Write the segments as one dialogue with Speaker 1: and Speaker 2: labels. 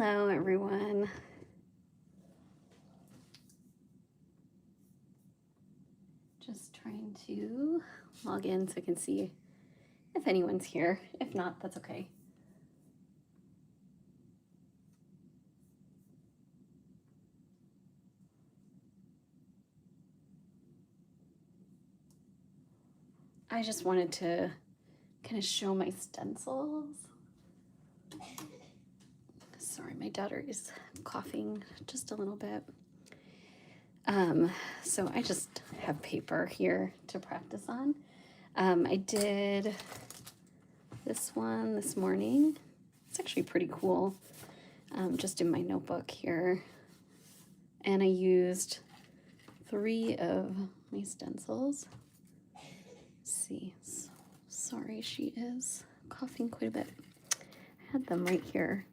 Speaker 1: Hello, everyone. Just trying to log in so I can see if anyone's here. If not, that's okay. I just wanted to kind of show my stencils. Sorry, my daughter is coughing just a little bit. So I just have paper here to practice on. I did this one this morning. It's actually pretty cool, just in my notebook here. And I used 3 of my stencils. Let's see, sorry, she is coughing quite a bit. I had them right here.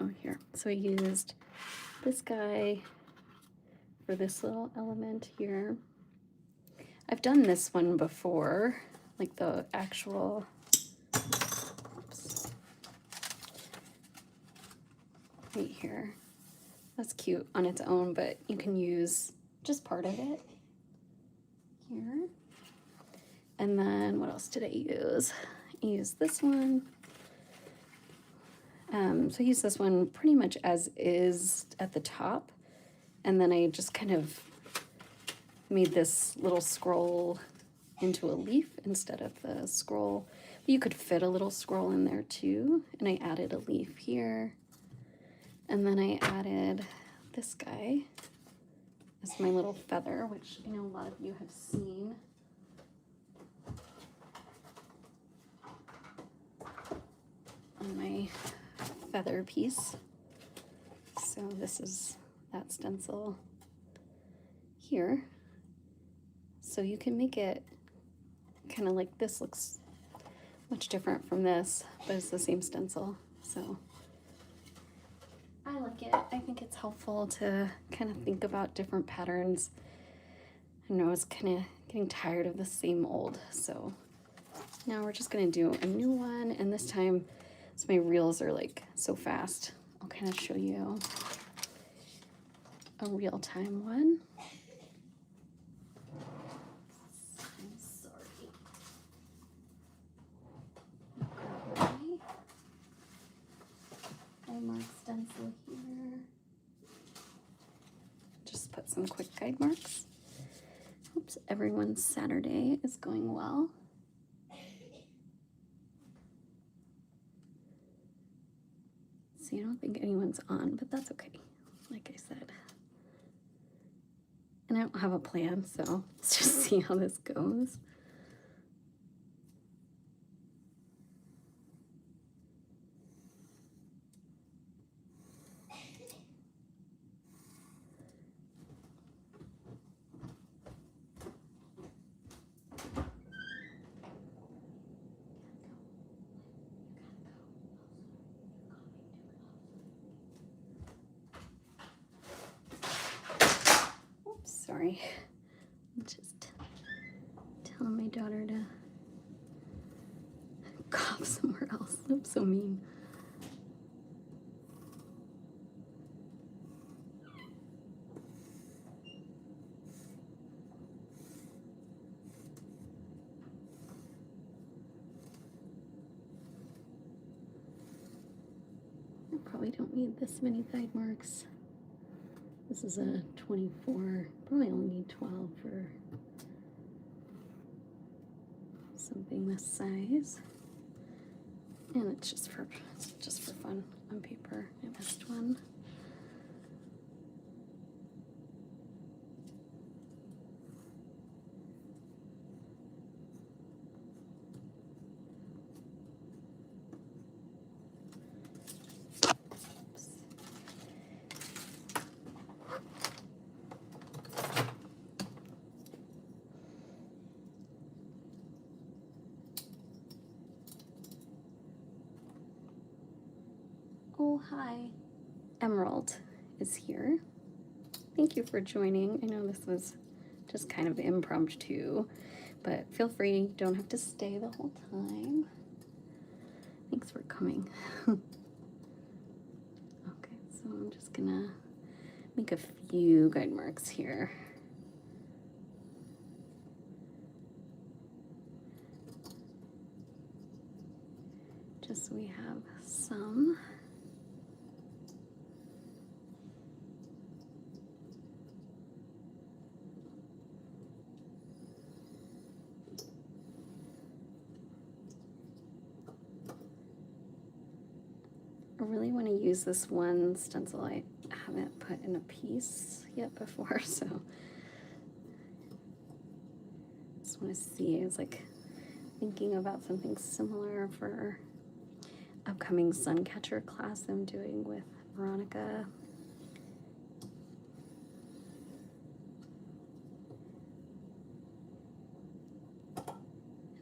Speaker 1: Oh, here. So I used this guy for this little element here. I've done this one before, like the actual, oops, right here. That's cute on its own, but you can use just part of it here. And then what else did I use? I used this one. So I used this one pretty much as is at the top. And then I just kind of made this little scroll into a leaf instead of the scroll. But you could fit a little scroll in there too. And I added a leaf here. And then I added this guy as my little feather, which I know a lot of you have seen. On my feather piece. So this is that stencil here. So you can make it kind of like this. Looks much different from this, but it's the same stencil. So I like it. I think it's helpful to kind of think about different patterns. I know I was kind of getting tired of the same old, so now we're just gonna do a new one, and this time, so my reels are like so fast, I'll kind of show you a real-time one. I'm sorry. Grab my mark stencil here. Just put some quick guide marks. Hopes everyone's Saturday is going well. See, I don't think anyone's on, but that's okay, like I said. And I don't have a plan, so let's just see how this goes. Sorry, I'm just telling my daughter to cough somewhere else. I'm so mean. I probably don't need this many guide marks. This is a 24, probably only need 12 for something this size. And it's just for fun on paper. I missed one. Oh, hi. Emerald is here. Thank you for joining. I know this was just kind of impromptu, but feel free, you don't have to stay the whole time. Thanks for coming. Okay. I'm just gonna make a few guide marks here. Just so we have some. I really want to use this one stencil. I haven't put in a piece yet before, so just want to see. I was like thinking about something similar for upcoming Suncatcher class I'm doing with Veronica.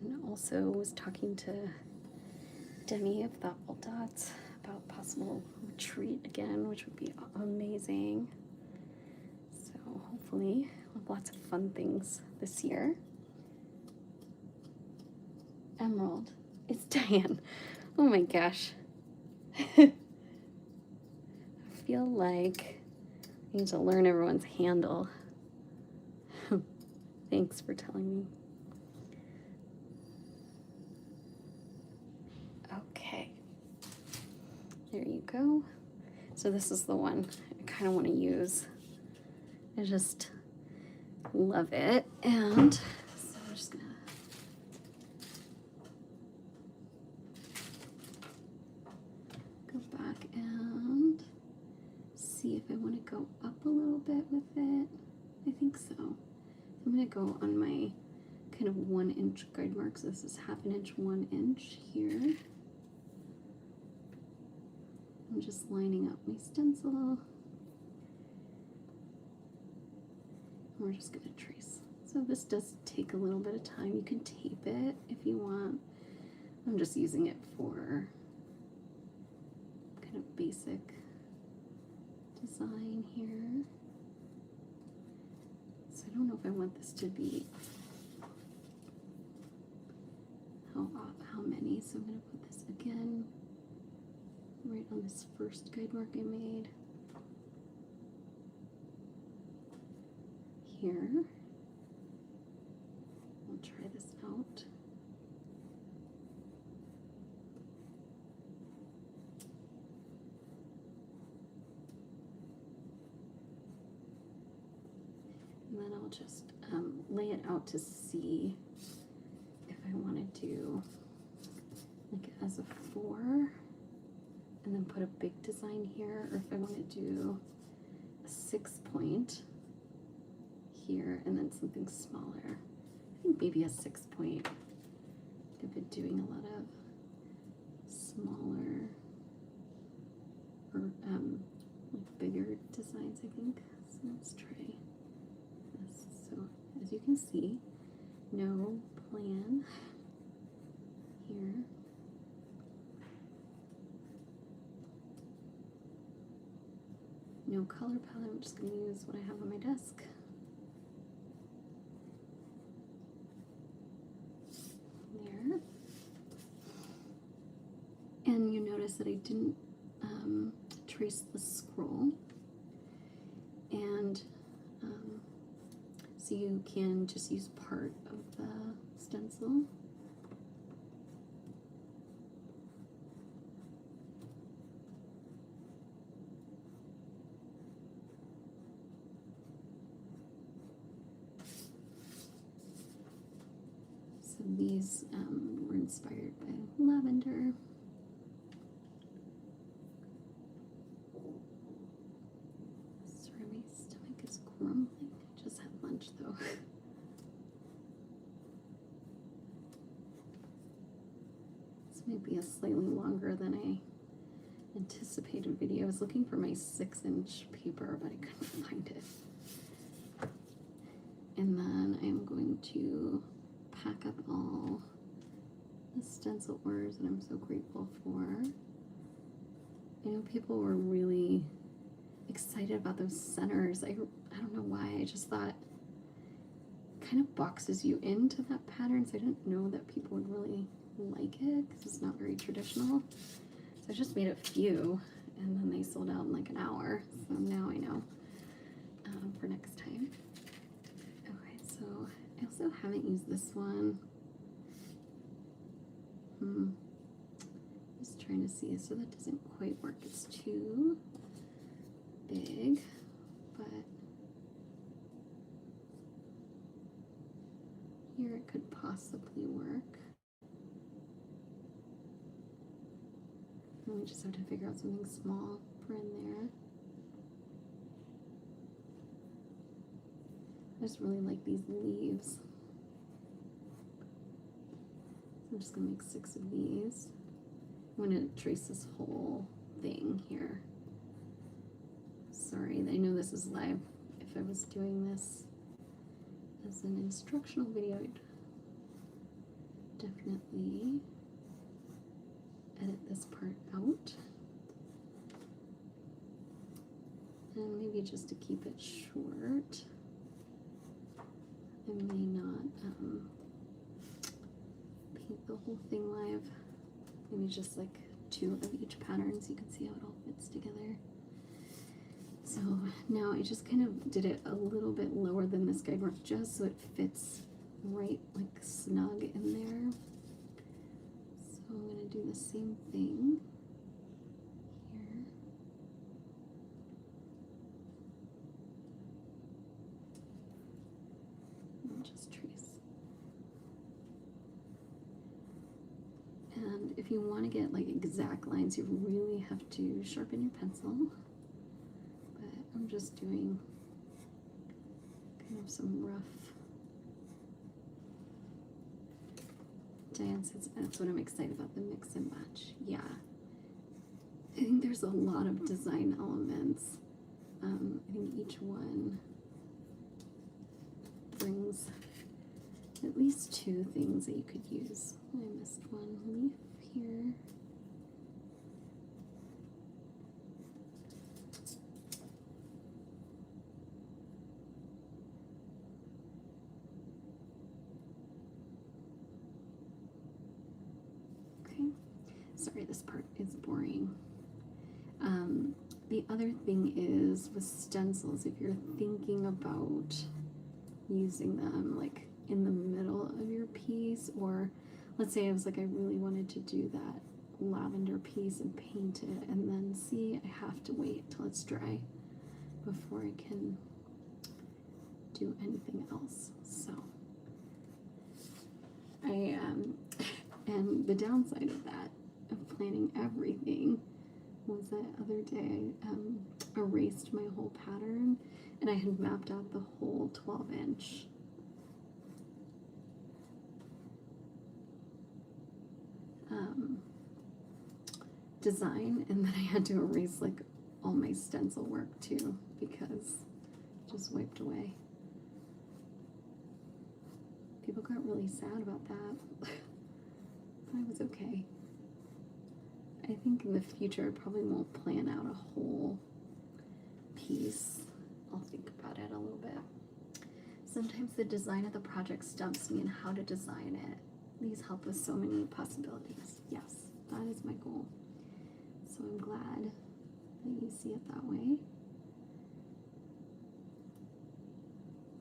Speaker 1: And also was talking to Demi of Thoughtful Dots about possible retreat again, which would be amazing. So hopefully we'll have lots of fun things this year. Emerald. It's Diane. Oh my gosh. I feel like I need to learn everyone's handle. Thanks for telling me. Okay. There you go. So this is the one I kind of want to use. I just love it. And so I'm just going to go back and see if I want to go up a little bit with it. I think so. I'm going to go on my kind of 1 inch guide marks. This is 1/2 inch, 1 inch here. I'm just lining up my stencil. And we're just going to trace. So this does take a little bit of time. You can tape it if you want. I'm just using it for kind of basic design here. So I don't know if I want this to be how many. So I'm going to put this again right on this first guide mark I made. Here. I'll try this out. And then I'll just lay it out to see if I want to do like as a 4 and then put a big design here, or if I want to do a 6 point here and then something smaller. I think maybe a 6 point. I've been doing a lot of smaller or like bigger designs, I think. So let's try this. So as you can see, no plan here. No color palette. I'm just going to use what I have on my desk. There. And you notice that I didn't trace the scroll. And so you can just use part of the stencil. So these were inspired by lavender. Sorry, my stomach is grumbling. I just had lunch though. This may be a slightly longer than I anticipated video. I was looking for my 6 inch paper, but I couldn't find it. And then I'm going to pack up all the stencil orders that I'm so grateful for. I know people were really excited about those centers. I don't know why. I just thought it kind of boxes you into that pattern, so I didn't know that people would really like it because it's not very traditional. So I just made a few, and then they sold out in like an hour. So now I know for next time. Okay, so I also haven't used this one. Just trying to see, so that doesn't quite work. It's too big, but here it could possibly work. And we just have to figure out something small for in there. I just really like these leaves. I'm just gonna make 6 of these. I'm gonna trace this whole thing here. Sorry, I know this is live. If I was doing this as an instructional video, I'd definitely edit this part out. And maybe just to keep it short, I may not paint the whole thing live. Maybe just like 2 of each pattern so you can see how it all fits together. So now I just kind of did it a little bit lower than this guidework just so it fits right like snug in there. So I'm going to do the same thing here. And just trace. And if you want to get like exact lines, you really have to sharpen your pencil. But I'm just doing kind of some rough. Diane says that's what I'm excited about, the mix and match. Yeah. I think there's a lot of design elements. I think each one brings at least 2 things that you could use. I missed one leaf here. Okay, sorry, this part is boring. The other thing is with stencils, if you're thinking about using them like in the middle of your piece, or let's say I was like, I really wanted to do that lavender piece and paint it, and then see, I have to wait till it's dry before I can do anything else. So I and the downside of that, of planning everything, was that other day I erased my whole pattern, and I had mapped out the whole 12-inch design, and then I had to erase like all my stencil work too, because it just wiped away. People got really sad about that. I was okay. I think in the future I probably won't plan out a whole piece. I'll think about it a little bit. Sometimes the design of the project stumps me in how to design it. These help with so many possibilities. Yes, that is my goal. So I'm glad that you see it that way.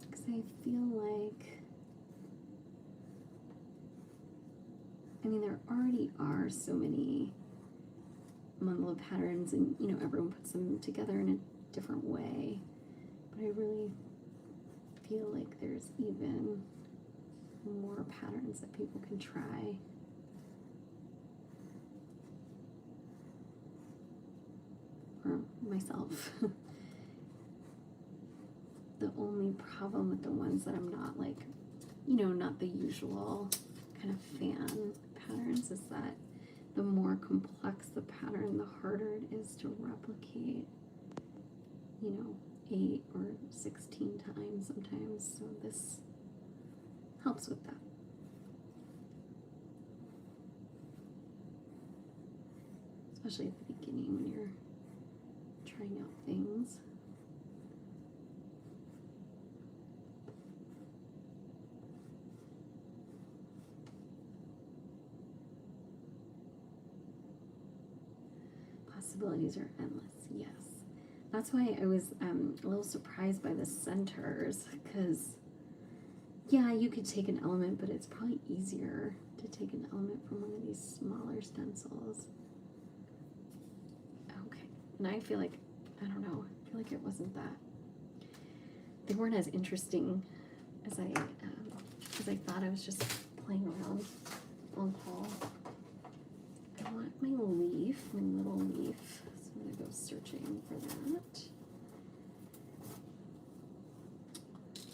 Speaker 1: Because I feel like, I mean, there already are so many mandala patterns, and you know, everyone puts them together in a different way, but I really feel like there's even more patterns that people can try. Or myself. The only problem with the ones that I'm not like, you know, not the usual kind of fan patterns, is that the more complex the pattern, the harder it is to replicate, you know, 8 or 16 times sometimes. So this helps with that. Especially at the beginning when you're trying out things. possibilities are endless. Yes. That's why I was a little surprised by the centers, because yeah, you could take an element, but it's probably easier to take an element from one of these smaller stencils. Okay, and I feel like, I don't know, I feel like it wasn't that, they weren't as interesting as I thought. I was just playing around on haul. I want my leaf, my little leaf, so I'm gonna go searching for that.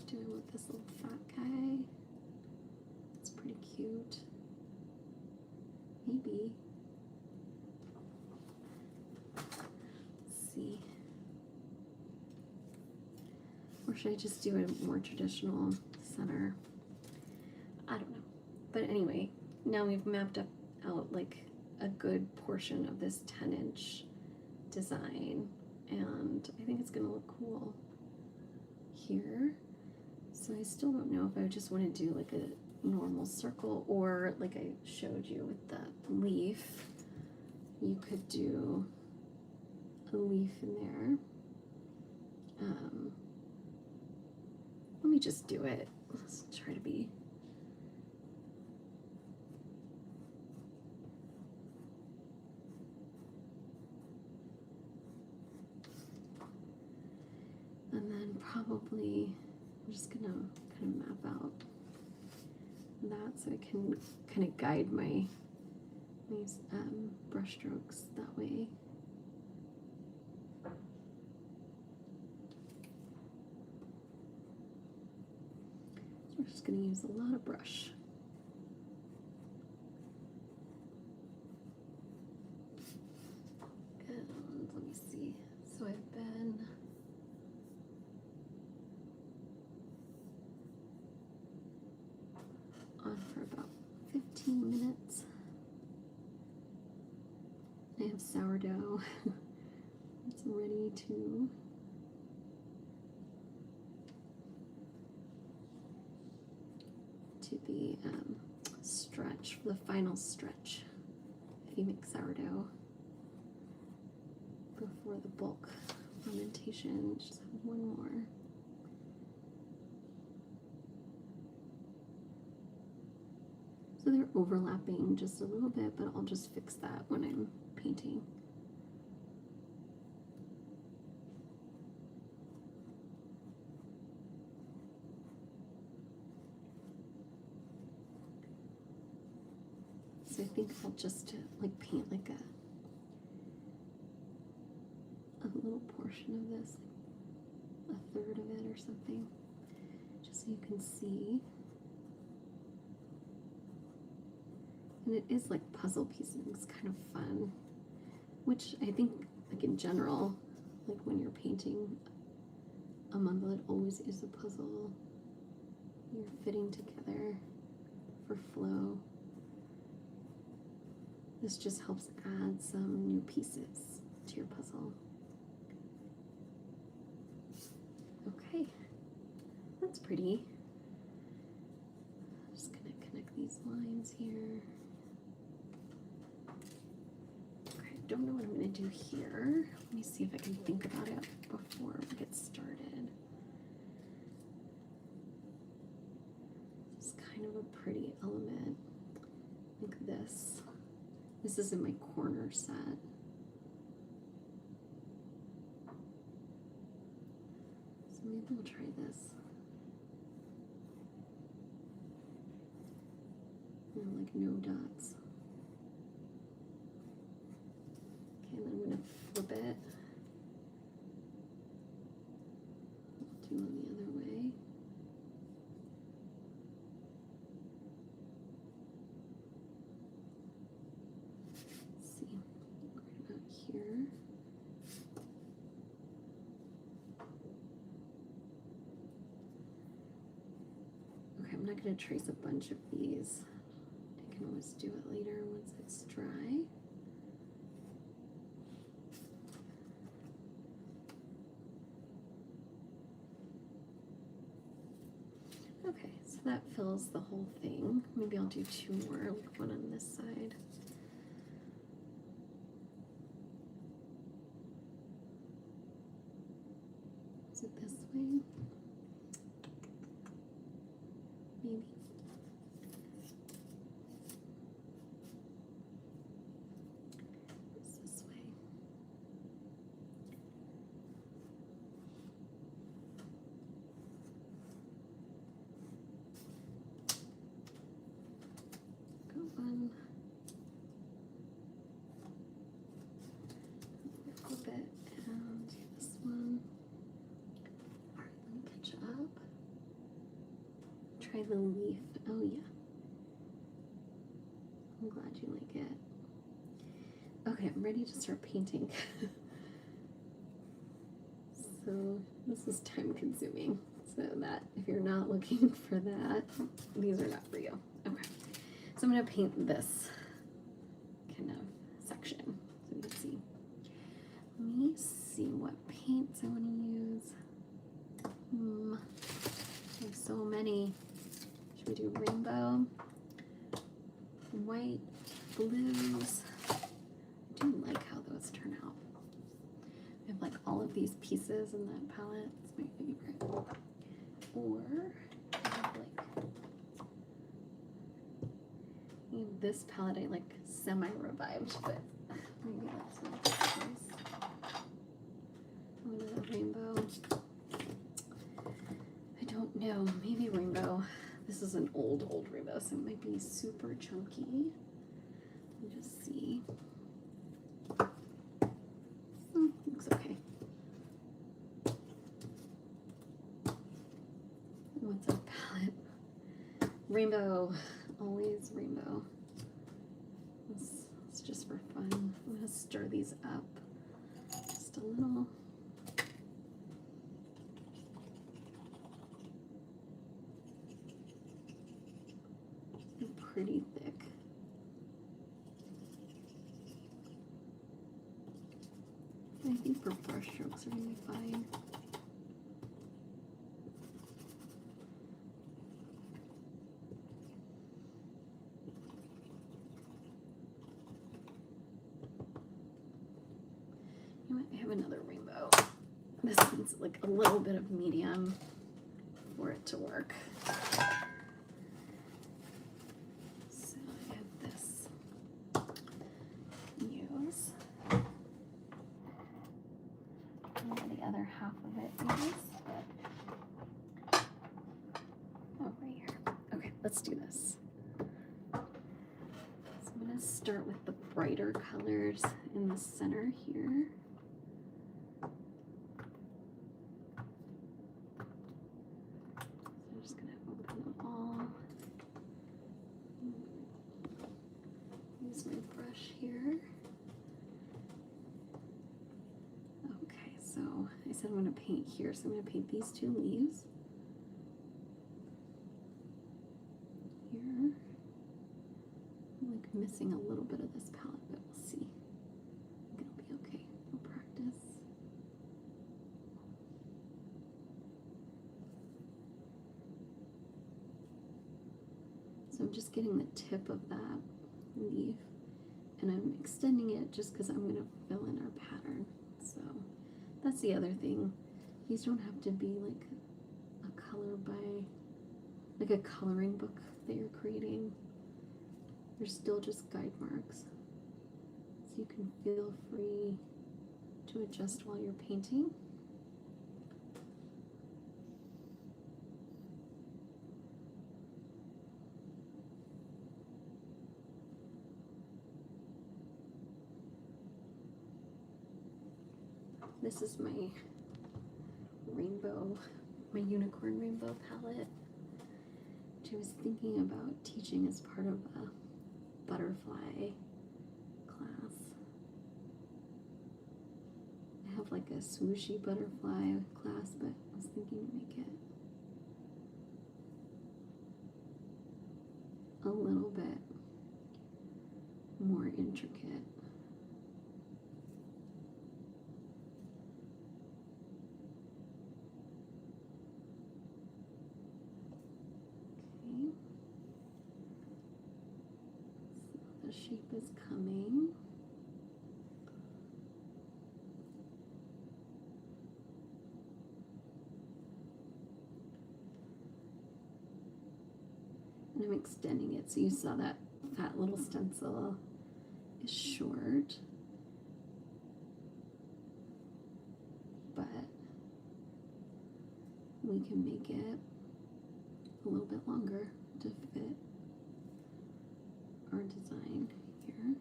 Speaker 1: Do I want this little fat guy? It's pretty cute. Maybe. Let's see. Or should I just do a more traditional center? I don't know. But anyway, now we've mapped out like a good portion of this 10-inch design, and I think it's gonna look cool here. So I still don't know if I just want to do like a normal circle, or like I showed you with the leaf, you could do a leaf in there. Let me just do it. Let's try to be. And then probably I'm just gonna kind of map out that so I can kind of guide my brush strokes that way. So we're just gonna use a lot of brush. And let me see. So I've been on for about 15 minutes. I have sourdough. It's ready to be stretched for the final stretch. If you make sourdough before the bulk fermentation, just have one more. So they're overlapping just a little bit, but I'll just fix that when I'm painting. So I think I'll just like paint like a little portion of this, like a third of it or something, just so you can see. And it is like puzzle pieces. It's kind of fun, which I think, like in general, like when you're painting a mandala, it always is a puzzle. You're fitting together for flow. This just helps add some new pieces to your puzzle. Okay, that's pretty. I'm just gonna connect these lines here. Okay, I don't know what I'm gonna do here. Let me see if I can think about it before we get started. It's kind of a pretty element, like this. This is in my corner set. So maybe we'll try this. And like no dots. Okay, and then I'm gonna flip it. I'll do it the other way. Here. Okay, I'm not going to trace a bunch of these. I can always do it later once it's dry. Okay, so that fills the whole thing. Maybe I'll do two more, like one on this side. Is it this way? Maybe. It's this way. Got one. Flip it and do this one. All right, let me catch up. Try the leaf. Oh yeah. I'm glad you like it. Okay, I'm ready to start painting. So this is time consuming. So that if you're not looking for that, these are not for you. Okay. So I'm gonna paint this kind of section so you can see. Let me see what paints I want to use. I have so many. Should we do rainbow, white, blues? I do like how those turn out. I have like all of these pieces in that palette. It's my favorite. Or I have like this palette I like semi-revived, but maybe that's not the case. I'm gonna do rainbow. I don't know, maybe rainbow. This is an old rainbow, so it might be super chunky. Let me just see. Looks okay. What's our palette? Rainbow, always rainbow. It's just for fun. I'm gonna stir these up just a little. Pretty thick. I think for brush strokes are gonna be fine. You know what? I have another rainbow. This one's like a little bit of medium for it to work. Half of it is. Oh, right here. Okay, let's do this. So I'm going to start with the brighter colors in the center here. So I'm just going to open them all. Use my brush here. So I said I'm going to paint here, so I'm going to paint these two leaves. Here. I'm like missing a little bit of this palette, but we'll see. I think it'll be okay. We'll practice. So I'm just getting the tip of that leaf, and I'm extending it just because I'm going to fill in our pattern. So that's the other thing. These don't have to be like a color by, like a coloring book that you're creating. They're still just guide marks. So you can feel free to adjust while you're painting. This is my rainbow, my unicorn rainbow palette, which I was thinking about teaching as part of a butterfly class. I have like a swooshy butterfly class, but I was thinking to make it a little bit more intricate. The shape is coming. And I'm extending it, so you saw that fat little stencil is short, but we can make it a little bit longer to fit our design here.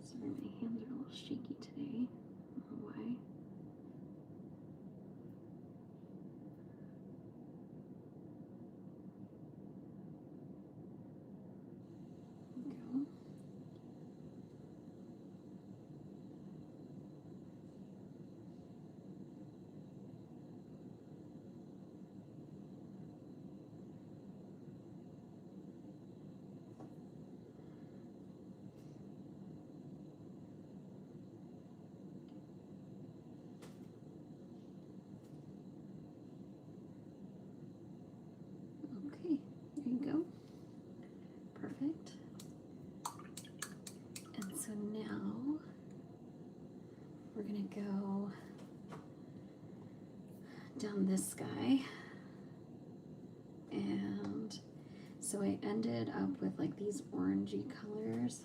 Speaker 1: Sorry, my hands are a little shaky today. I don't know why. There we go. Okay, there you go. Perfect. And so now we're gonna go down this guy. And so I ended up with like these orangey colors.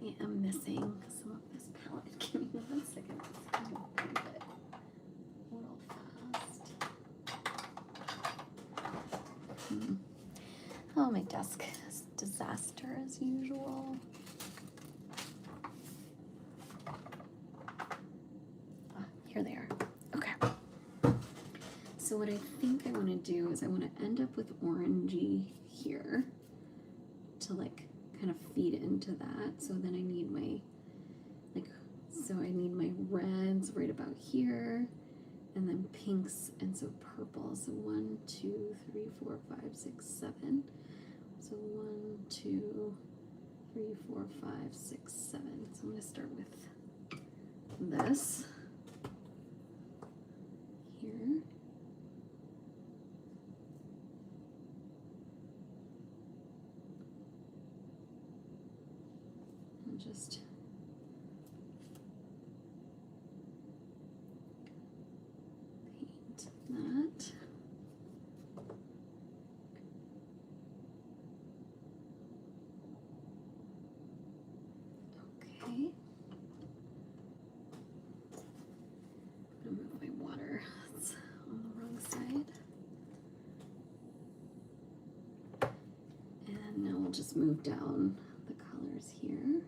Speaker 1: I am missing some of this palette. Give me 1 second. I'm gonna move it real fast. Oh, my desk is a disaster as usual. Here they are. Okay. So what I think I want to do is I want to end up with orangey here to like kind of feed into that. So then I need my I need my reds right about here, and then pinks, and so purple. So 1, 2, 3, 4, 5, 6, 7. So 1, 2, 3, 4, 5, 6, 7. So I'm going to start with this here. And just paint that. Okay. I'm gonna move my water. It's on the wrong side. And now we'll just move down the colors here.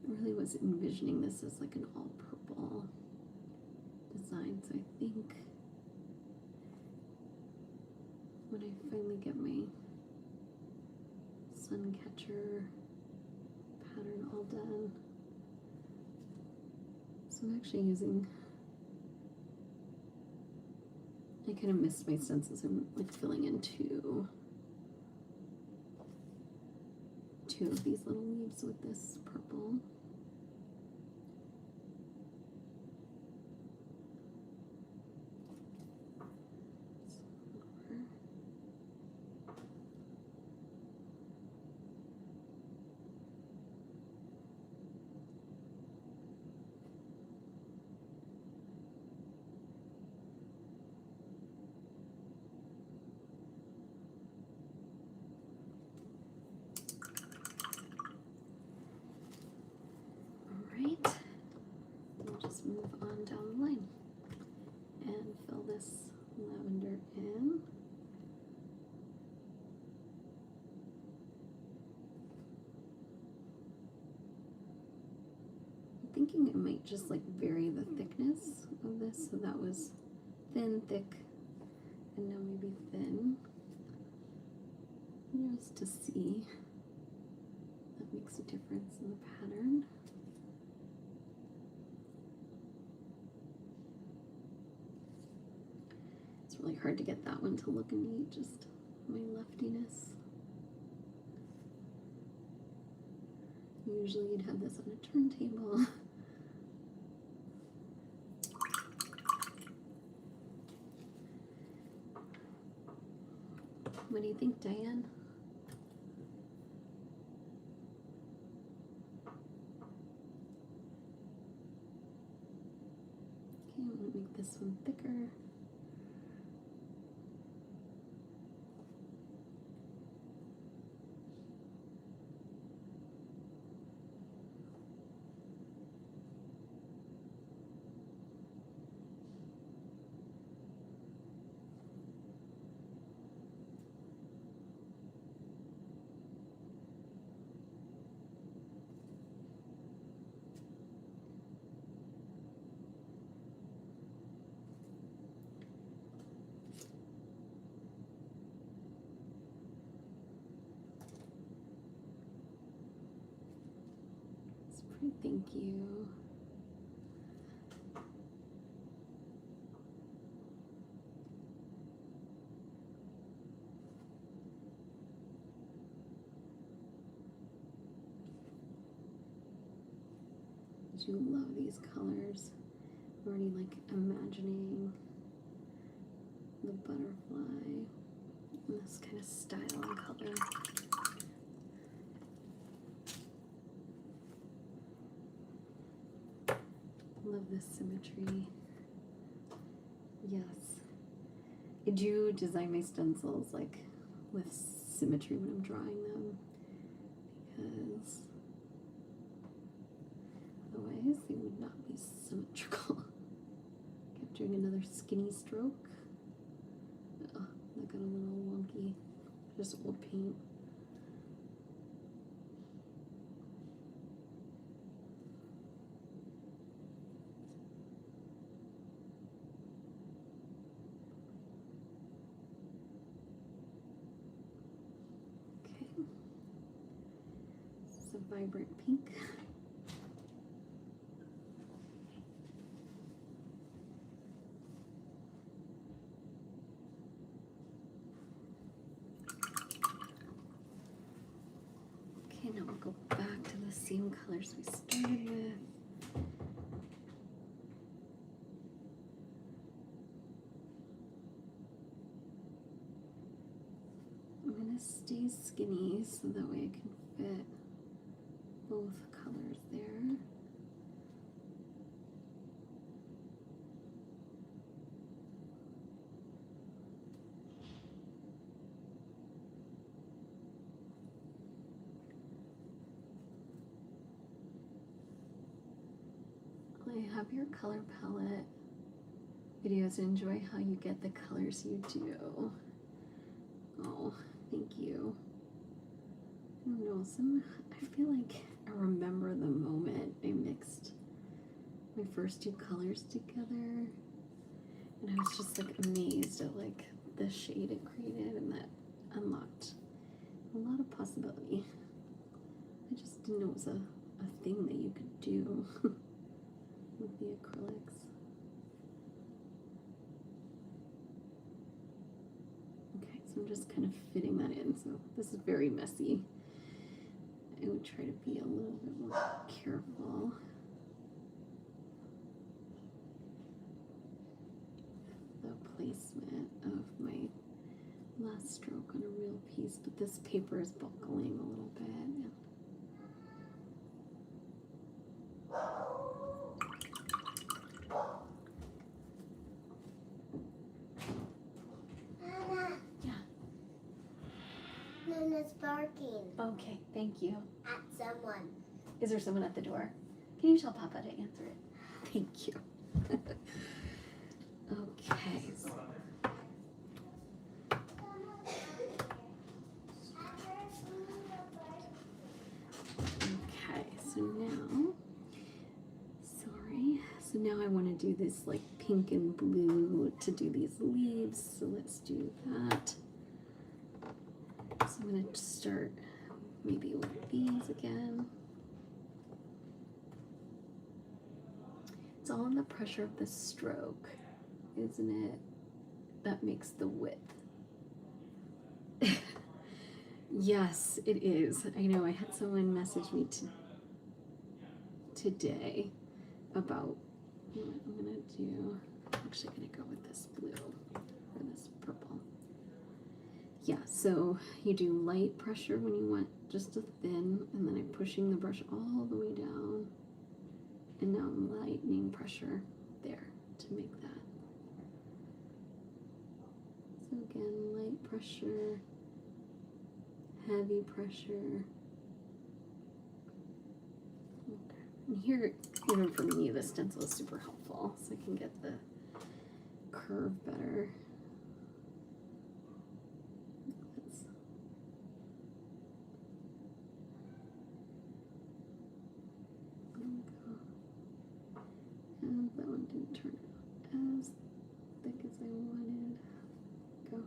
Speaker 1: I really was envisioning this as like an all purple design, so I think when I finally get my sun catcher pattern all done. So I'm actually using, I kind of missed my stencils. I'm like filling in two of these little leaves with this purple. Move on down the line and fill this lavender in. I'm thinking I might just like vary the thickness of this, so that was thin, thick, and now maybe thin, just to see if that makes a difference in the pattern. Really hard to get that one to look neat, just my leftiness. Usually you'd have this on a turntable. What do you think, Diane? make this one thicker. Thank you. I do love these colors. I'm already like imagining the butterfly in this kind of style and color. Love this symmetry. Yes. I do design my stencils like with symmetry when I'm drawing them, because otherwise they would not be symmetrical. Kept doing another skinny stroke. Oh, that got a little wonky. Just old paint. Vibrant pink. Okay, now we'll go back to the same colors we started with. I'm going to stay skinny so that way I can fit both colors there. I have your color palette videos. Enjoy how you get the colors you do. Oh, thank you. I don't know, I feel like I remember the moment I mixed my first two colors together, and I was just like amazed at like the shade it created, and that unlocked a lot of possibility. I just didn't know it was a thing that you could do with the acrylics. Okay, so I'm just kind of fitting that in. So this is very messy. I would try to be a little bit more careful. The placement of my last stroke on a real piece, but this paper is buckling a little bit.
Speaker 2: Mama.
Speaker 1: Yeah.
Speaker 2: Nana's barking
Speaker 1: Okay, thank you.
Speaker 2: at someone.
Speaker 1: Is there someone at the door? Can you tell Papa to answer it? Thank you. Okay. Okay, so now I want to do this like pink and blue to do these leaves. So let's do that. So I'm going to start maybe with these again. It's all in the pressure of the stroke, isn't it? That makes the width. Yes, it is. I know. I had someone message me today about what I'm gonna do. I'm actually gonna go with this blue or this purple. Yeah, so you do light pressure when you want just a thin, and then I'm pushing the brush all the way down, and now I'm lightening pressure there to make that. Again, light pressure, heavy pressure. Okay. And here, even for me, the stencil is super helpful, so I can get the curve better. And that one didn't turn out as thick as I wanted. Go.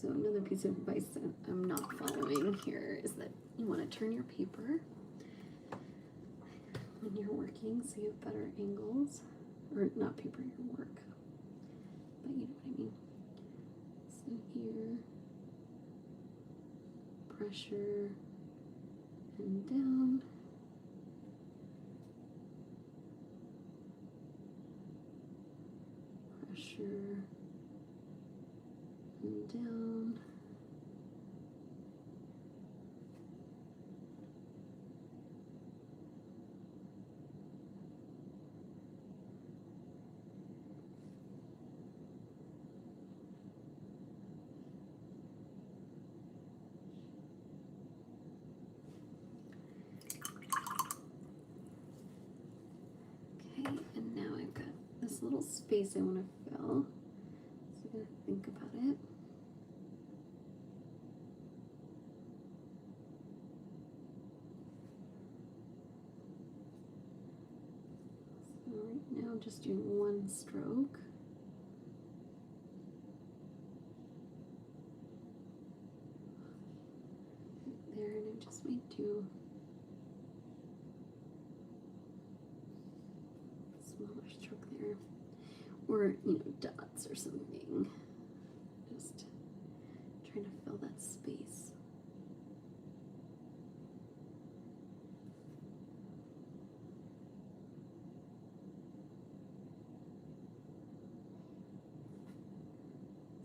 Speaker 1: So another piece of advice that I'm not following here is that you want to turn your paper when you're working so you have better angles. Or not paper, your work. But you know what I mean. So here, pressure and down. Pressure and down. Okay, and now I've got this little space I want to fill. So I'm going to think about it. So right now I'm just doing one stroke. Right there, and I just might do a smaller stroke there. Or, dots or something. Just trying to fill that space.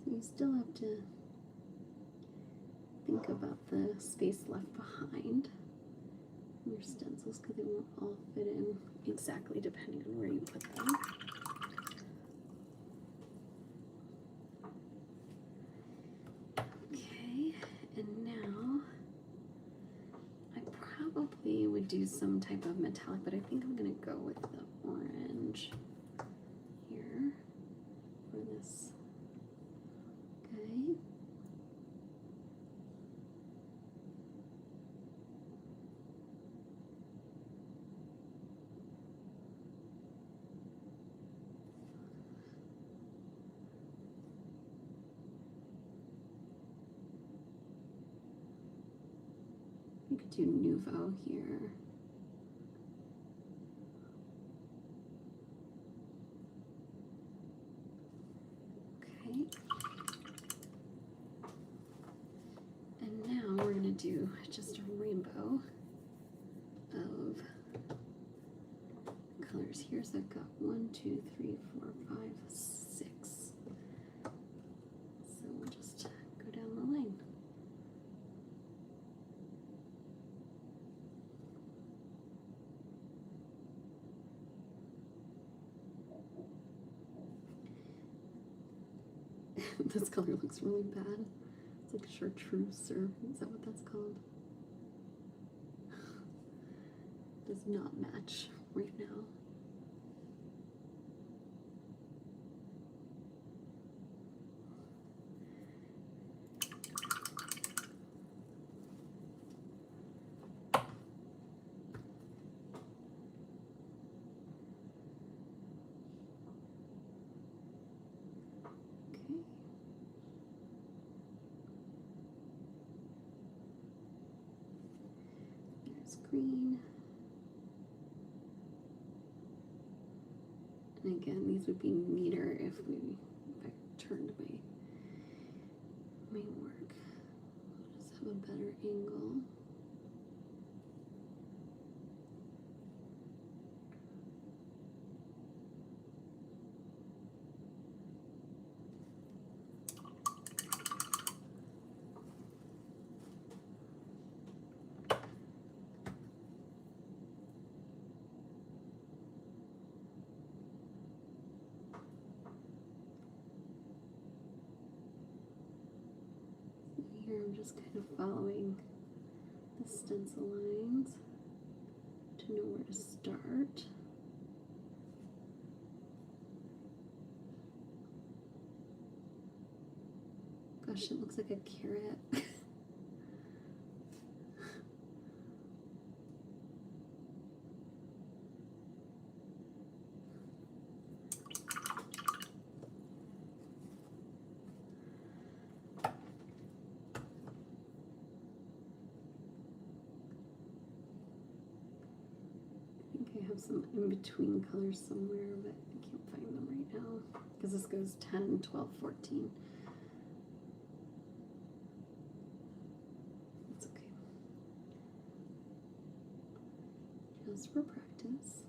Speaker 1: So you still have to think about the space left behind your stencils because they won't all fit in exactly depending on where you put them. Okay, and now I probably would do some type of metallic, but I think I'm going to go with the orange here for this. Okay. You could do Nouveau here. Okay. And now we're going to do just a rainbow of colors here. So I've got 1, 2, 3, 4, 5, 6. So we'll just go down the line. This color looks really bad. It's like chartreuse, or is that what that's called? Does not match right now. Okay. There's green. And again, these would be neater if I turned my work. I'll just have a better angle. I'm just kind of following the stencil lines to know where to start. Gosh, it looks like a carrot. I have some in-between colors somewhere, but I can't find them right now because this goes 10, 12, 14. It's okay. Just for practice.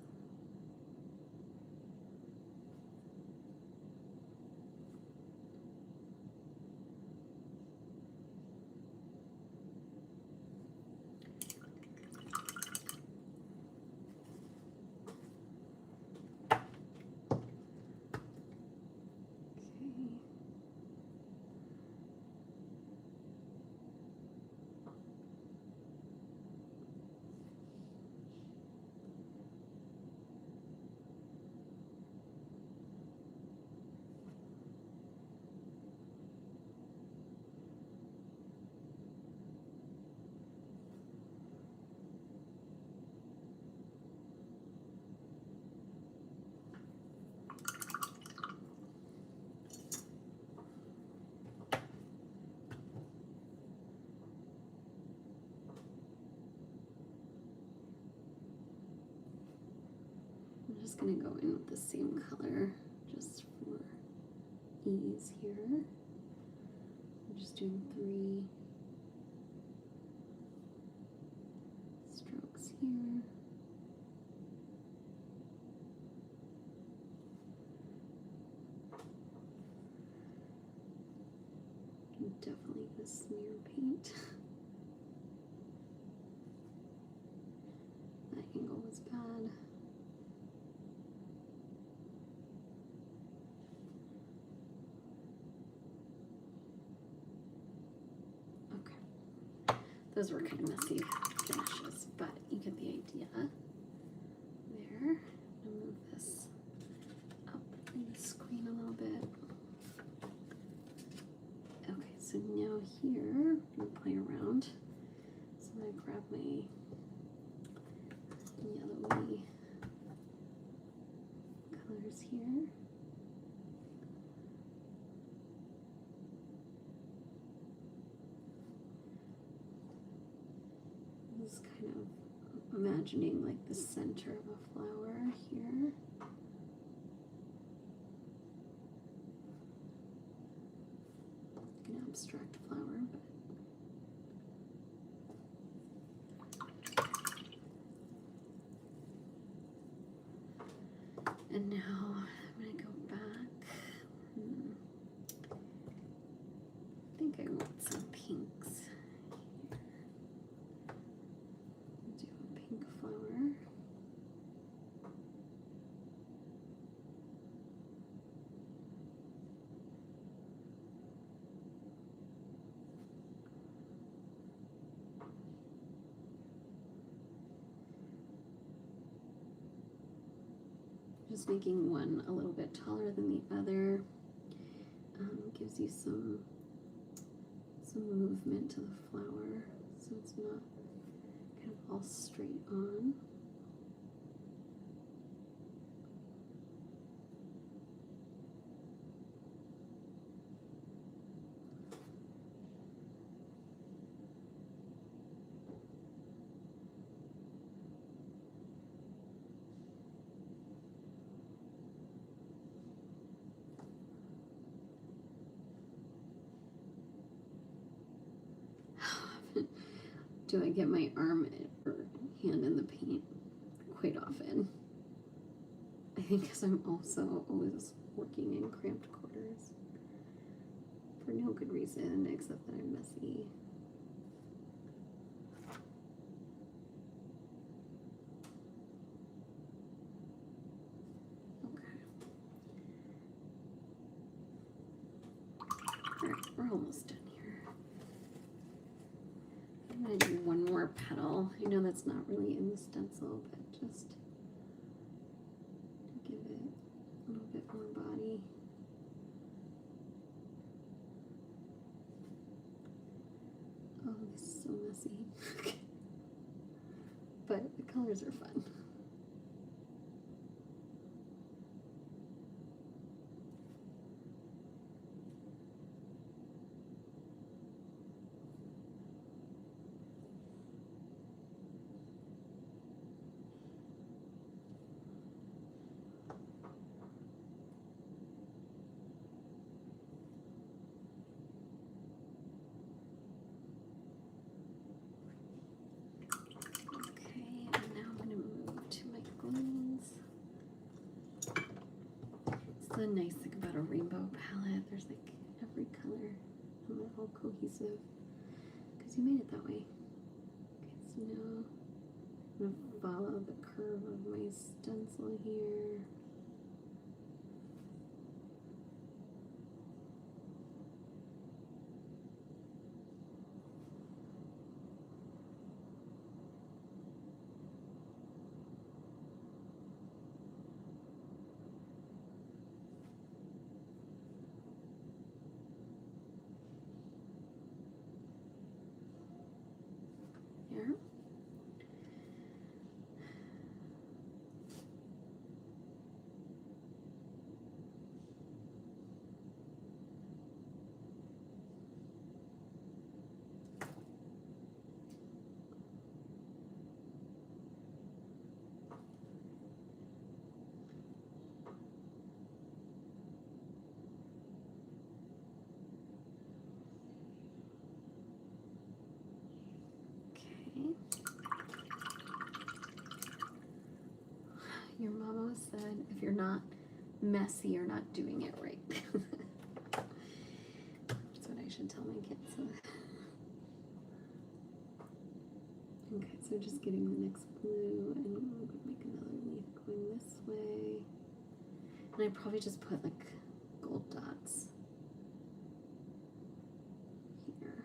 Speaker 1: I'm just going to go in with the same color just for ease here. I'm just doing 3 strokes here. I'm definitely going to smear paint. That angle was bad. Those were kind of messy finishes, but you get the idea. There. I'm gonna move this up in the screen a little bit. Okay, so now here, I'm gonna play around. So I'm gonna grab my yellowy colors here. Just kind of imagining like the center of a flower here. An abstract flower, but and now I'm gonna go back. I think I want some pinks. Do a pink flower. Just making one a little bit taller than the other gives you some movement to the flower, so it's not kind of all straight on. Do I get my arm or hand in the paint quite often? I think because I'm also always working in cramped quarters for no good reason except that I'm messy. Okay. All right, we're almost done here. more petal. I know that's not really in the stencil, but just to give it a little bit more body. Oh, this is so messy. But the colors are fun. The nice thing about a rainbow palette, there's like every color and they're all cohesive because you made it that way. Okay, so now I'm going to follow the curve of my stencil here. Here. Your mama said if you're not messy, you're not doing it right. That's what I should tell my kids. Okay, so just getting the next blue and I'm going to make another leaf going this way. And I probably just put like gold dots here.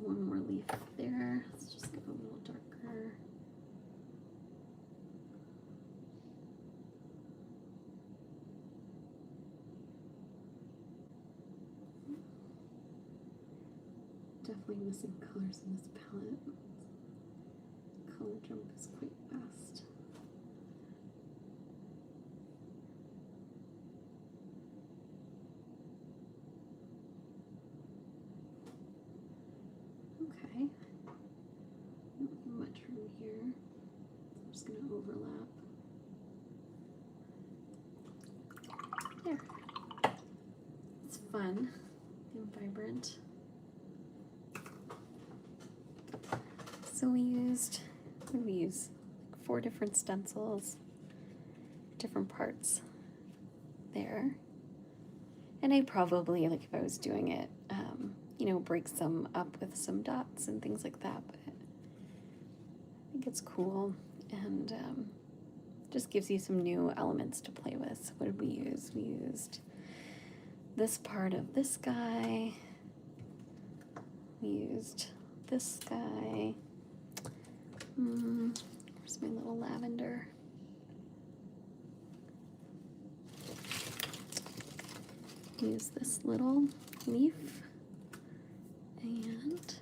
Speaker 1: One more leaf there. Let's just go a little darker. Definitely missing colors in this palette. Color jump is quite fast. Okay, not much from here, so I'm just going to overlap. There. It's fun and vibrant. So we used, what did we use? Like 4 different stencils, different parts there. And I probably, like if I was doing it, you know, break some up with some dots and things like that, but I think it's cool and just gives you some new elements to play with. So what did we use? We used this part of this guy. We used this guy. Where's my little lavender? Use this little leaf. And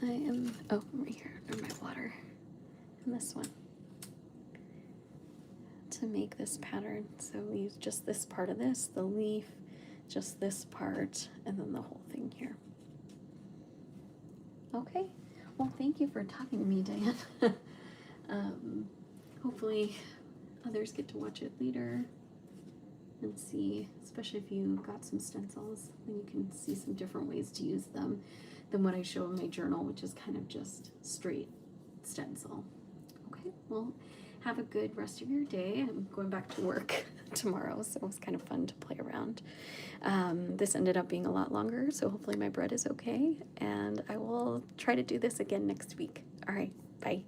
Speaker 1: I am, oh, right here under my water, and this one to make this pattern. So we use just this part of this, the leaf, just this part, and then the whole thing here. Okay, well, thank you for talking to me, Diane. Hopefully others get to watch it later and see, especially if you got some stencils, then you can see some different ways to use them than what I show in my journal, which is kind of just straight stencil. Okay, well, have a good rest of your day. I'm going back to work tomorrow, so it was kind of fun to play around. This ended up being a lot longer, so hopefully my bread is okay, and I will try to do this again next week. All right, bye.